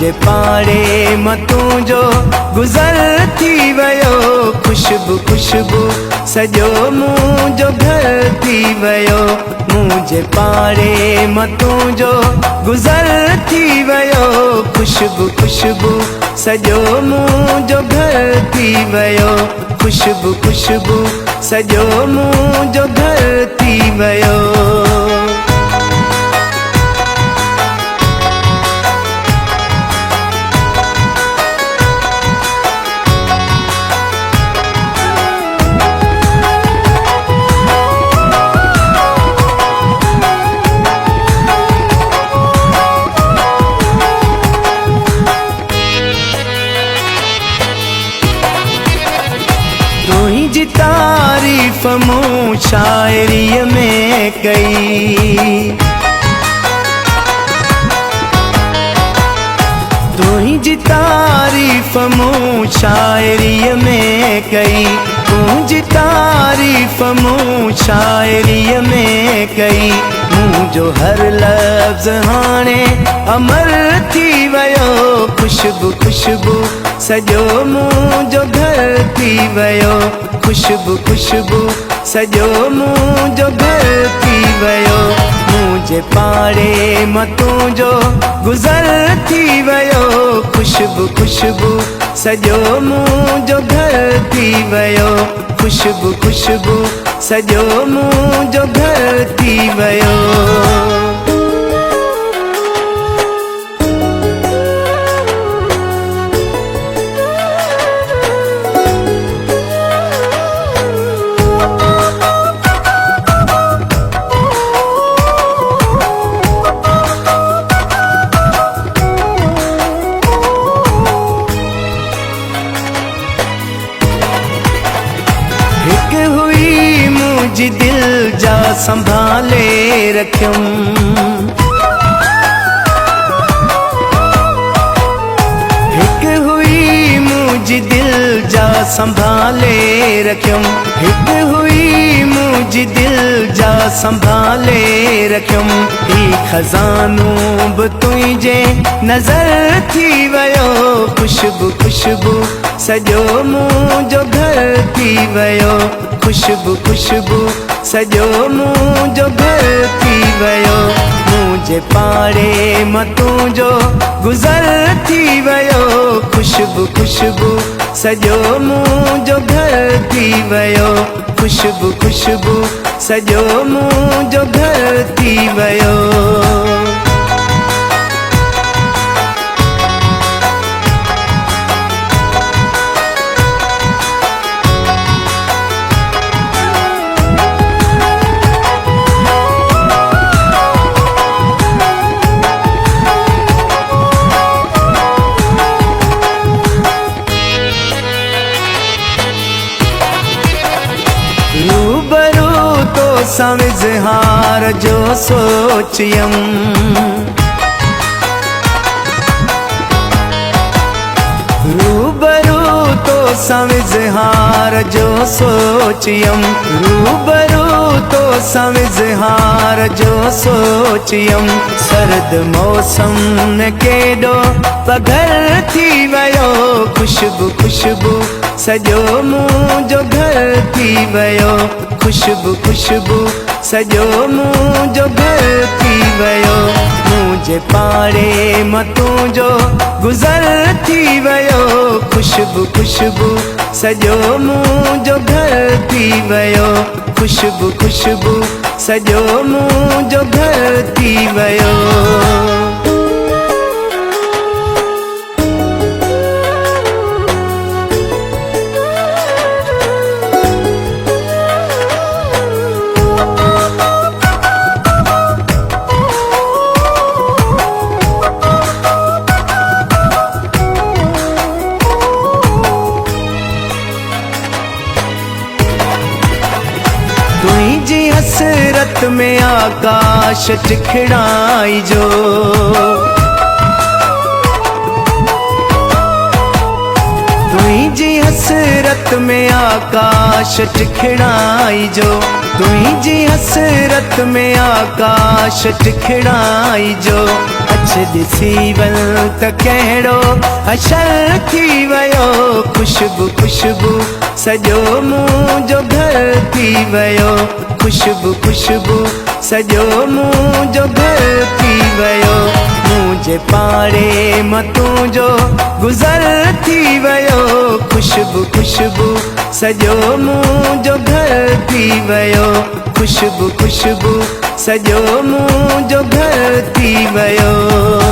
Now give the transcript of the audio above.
मुझे पाड़े मतों जो गुज़र थी वयो। खुशबू खुशबू सजो मुझो घर थी वयो। मुझे पाड़े मतों जो गुज़र थी वयो। खुशबू खुशबू सजो मुझो घर थी वयो। खुशबू खुशबू सजो मुझो घर थी वयो। तुझी तारीफ मूं शायरी में कई। तुझी तारीफ मूं शायरी में कई। तुझी तारीफ मूं शायरी में कई। मुझो हर लफ्ज़ हाणे अमर थी वयो। खुशबू खुशबू सजो मुझो घर थी वयो। खुशबू खुशबू सजो मुझो घर थी वयो। मुझे पाड़े मतों जो गुज़र थी वयो। खुशबू खुशबू सजो मुझो घर थी वयो। खुशबू खुशबू सजो मुझो घर थी वयो। हिक हुई मुझी दिल जा संभाले रखियम। हिक हुई मुझी दिल जा संभाले रखियम। हिक हुई मुझी दिल जा संभाले रखियम। ही खजानो बि तुझे नज़र थी वयो। खुशबू खुशबू सजो मुझो घर थी वयो। खुशबू खुशबू सजो मुझो घर थी वयो। मुझे पाड़े मतों जो गुज़र थी वयो। खुशबू खुशबू सजो मुझो घर थी वयो। खुशबू खुशबू सजो मुझो घर थी वयो। रूबरू तो समिज़हार जो सोचियम। रूबरू तो समिज़हार जो सोचियम। रूबरू तो समिज़हार जो सोचियम। सर्द मौसम न केडो पघर थी वयो। खुशबू खुशबू सजो मुझो घर थी वयो। खुशबू खुशबू सजो मुझो घर थी वयो। मुझे पाड़े मतों जो गुज़र थी वयो। खुशबू खुशबू सजो मुझो घर थी वयो। खुशबू खुशबू सजो मुझो घर थी वयो। तुझी हसरत में आकाश चिखड़ाई जो। तुझी हसरत में आकाश चिखड़ाई जो। तुझी हसरत में आकाश चिखड़ाई जो। कुछ ॾिसी वल त कहिड़ो अशर थी वियो। खुशबू खुशबू सॼो मुंहिंजो घर थी वियो। खुशबू खुशबू सॼो मुंहिंजो घर थी वियो। मुंहिंजे पाड़े मां तुंहिंजो गुज़र थी वियो। खुशबू खुशबू सॼो मुंहिंजो घर थी वियो। खुशबू खुशबू सॼो मुंहिंजो घर थी वियो।